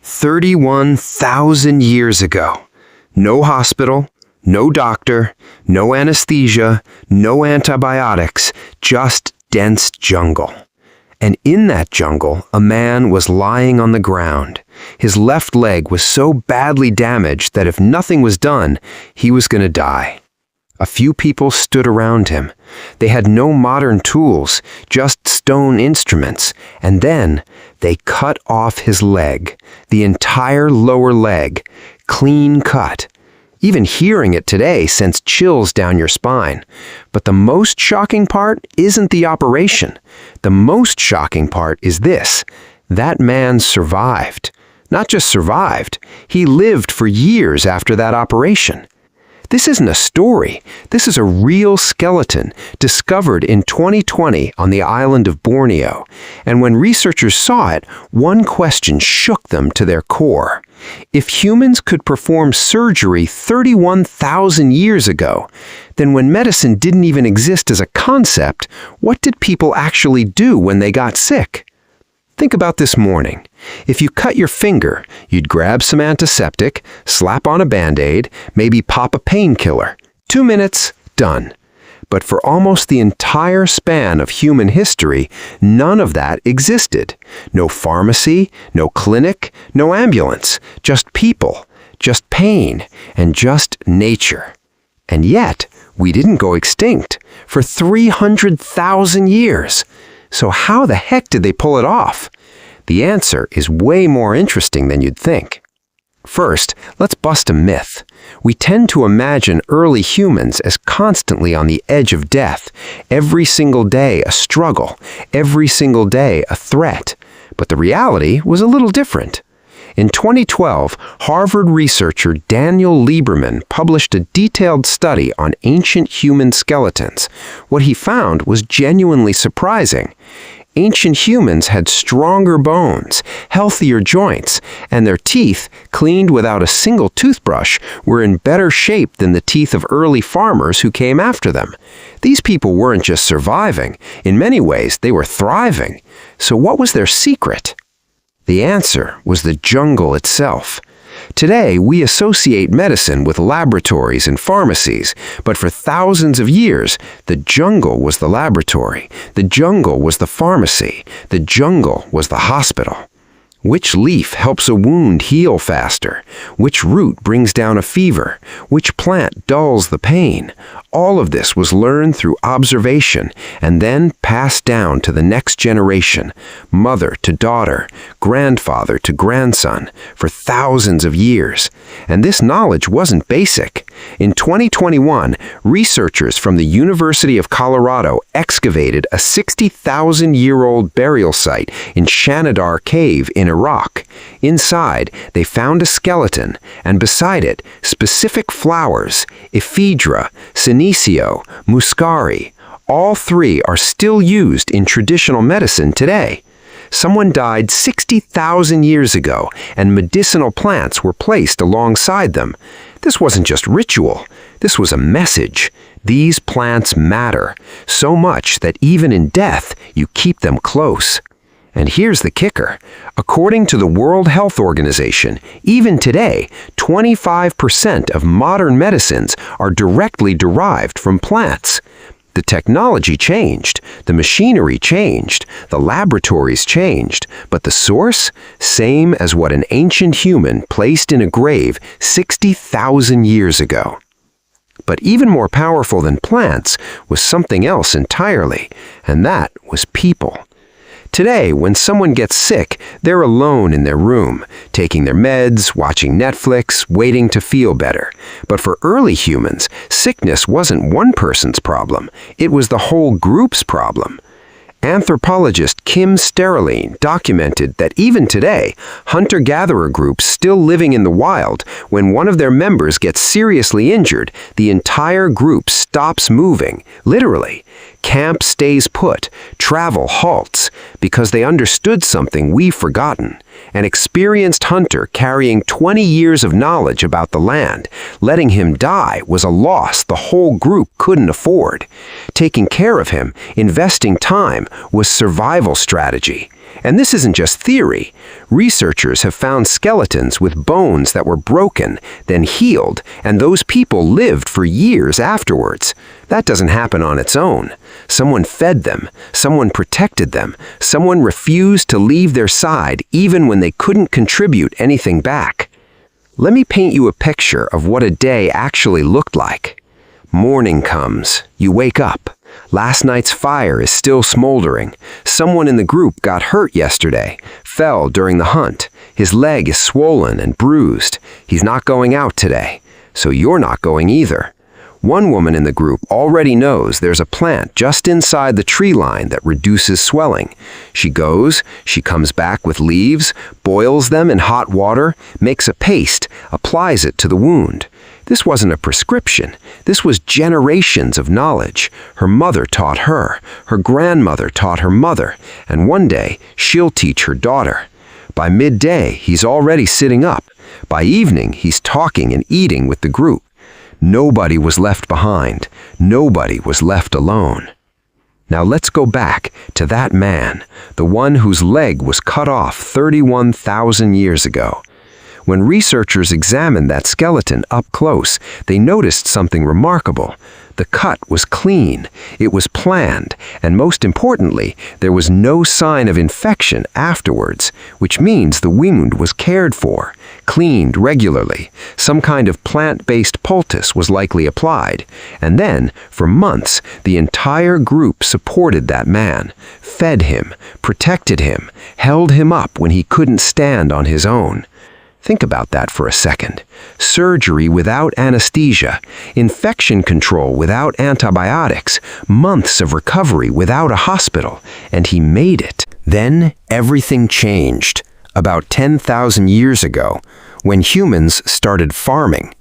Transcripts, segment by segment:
31,000 years ago. No hospital, no doctor, no anesthesia, no antibiotics, just dense jungle. And in that jungle, a man was lying on the ground. His left leg was so badly damaged that if nothing was done, he was going to die. A few people stood around him. They had no modern tools, just stone instruments, and then they cut off his leg, the entire lower leg, clean cut. Even hearing it today sends chills down your spine. But the most shocking part isn't the operation. The most shocking part is this: that man survived. Not just survived, he lived for years after that operation. This isn't a story. This is a real skeleton discovered in 2020 on the island of Borneo. And when researchers saw it, one question shook them to their core. If humans could perform surgery 31,000 years ago, then when medicine didn't even exist as a concept, what did people actually do when they got sick? Think about this morning. If you cut your finger, you'd grab some antiseptic, slap on a Band-Aid, maybe pop a painkiller. 2 minutes, done. But for almost the entire span of human history, none of that existed. No pharmacy, no clinic, no ambulance, just people, just pain, and just nature. And yet, we didn't go extinct for 300,000 years. So how the heck did they pull it off? The answer is way more interesting than you'd think. First, let's bust a myth. We tend to imagine early humans as constantly on the edge of death, every single day a struggle, every single day a threat. But the reality was a little different. In 2012, Harvard researcher Daniel Lieberman published a detailed study on ancient human skeletons. What he found was genuinely surprising. Ancient humans had stronger bones, healthier joints, and their teeth, cleaned without a single toothbrush, were in better shape than the teeth of early farmers who came after them. These people weren't just surviving. In many ways, they were thriving. So what was their secret? The answer was the jungle itself. Today, we associate medicine with laboratories and pharmacies, but for thousands of years, the jungle was the laboratory, the jungle was the pharmacy, the jungle was the hospital. Which leaf helps a wound heal faster? Which root brings down a fever? Which plant dulls the pain? All of this was learned through observation and then passed down to the next generation, mother to daughter, grandfather to grandson, for thousands of years. And this knowledge wasn't basic. In 2021, researchers from the University of Colorado excavated a 60,000-year-old burial site in Shanidar Cave in Iraq. Inside, they found a skeleton, and beside it, specific flowers, ephedra, senecio, muscari. All three are still used in traditional medicine today. Someone died 60,000 years ago, and medicinal plants were placed alongside them. This wasn't just ritual. This was a message. These plants matter, so much that even in death, you keep them close. And here's the kicker. According to the World Health Organization, even today, 25% of modern medicines are directly derived from plants. The technology changed, the machinery changed, the laboratories changed, but the source? Same as what an ancient human placed in a grave 60,000 years ago. But even more powerful than plants was something else entirely, and that was people. Today, when someone gets sick, they're alone in their room, taking their meds, watching Netflix, waiting to feel better. But for early humans, sickness wasn't one person's problem. It was the whole group's problem. Anthropologist Kim Sterling documented that even today, hunter-gatherer groups still living in the wild, when one of their members gets seriously injured, the entire group stops moving, literally. Camp stays put, travel halts, because they understood something we've forgotten. An experienced hunter carrying 20 years of knowledge about the land, letting him die was a loss the whole group couldn't afford. Taking care of him, investing time, was survival strategy. And this isn't just theory. Researchers have found skeletons with bones that were broken, then healed, and those people lived for years afterwards. That doesn't happen on its own. Someone fed them, someone protected them, someone refused to leave their side even when they couldn't contribute anything back. Let me paint you a picture of what a day actually looked like. Morning comes. You wake up. Last night's fire is still smoldering. Someone in the group got hurt yesterday, fell during the hunt. His leg is swollen and bruised. He's not going out today, so you're not going either. One woman in the group already knows there's a plant just inside the tree line that reduces swelling. She goes, she comes back with leaves, boils them in hot water, makes a paste, applies it to the wound. This wasn't a prescription. This was generations of knowledge. Her mother taught her grandmother taught her mother, and one day she'll teach her daughter. By midday, he's already sitting up. By evening, he's talking and eating with the group. Nobody was left behind. Nobody was left alone. Now let's go back to that man, the one whose leg was cut off 31,000 years ago. When researchers examined that skeleton up close, they noticed something remarkable. The cut was clean, it was planned, and most importantly, there was no sign of infection afterwards, which means the wound was cared for, cleaned regularly. Some kind of plant-based poultice was likely applied. And then, for months, the entire group supported that man, fed him, protected him, held him up when he couldn't stand on his own. Think about that for a second. Surgery without anesthesia, infection control without antibiotics, months of recovery without a hospital, and he made it. Then everything changed, about 10,000 years ago, when humans started farming.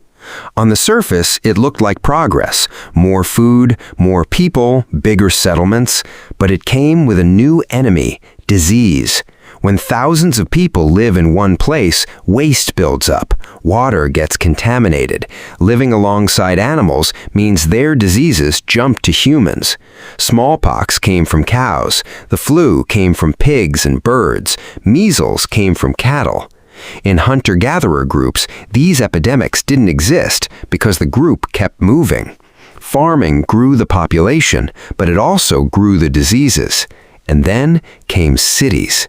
On the surface, it looked like progress, more food, more people, bigger settlements, but it came with a new enemy, disease. When thousands of people live in one place, waste builds up, water gets contaminated. Living alongside animals means their diseases jump to humans. Smallpox came from cows, the flu came from pigs and birds, measles came from cattle. In hunter-gatherer groups, these epidemics didn't exist because the group kept moving. Farming grew the population, but it also grew the diseases. And then came cities.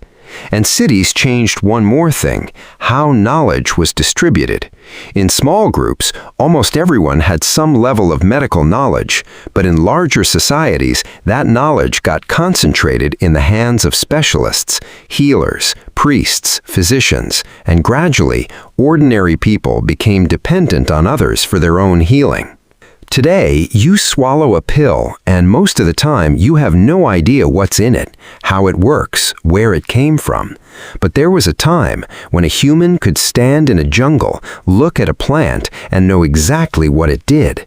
And cities changed one more thing, how knowledge was distributed. In small groups, almost everyone had some level of medical knowledge, but in larger societies, that knowledge got concentrated in the hands of specialists, healers, priests, physicians, and gradually, ordinary people became dependent on others for their own healing. Today, you swallow a pill, and most of the time you have no idea what's in it, how it works, where it came from. But there was a time when a human could stand in a jungle, look at a plant, and know exactly what it did.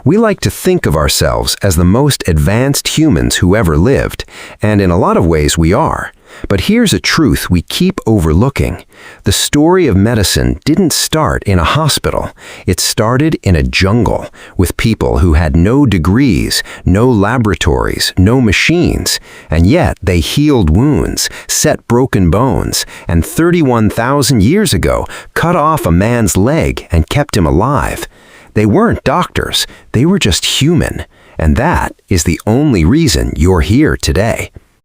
We like to think of ourselves as the most advanced humans who ever lived, and in a lot of ways we are. But here's a truth we keep overlooking. The story of medicine didn't start in a hospital. It started in a jungle, with people who had no degrees, no laboratories, no machines, and yet they healed wounds, set broken bones, and 31,000 years ago cut off a man's leg and kept him alive. They weren't doctors, they were just human, and that is the only reason you're here today.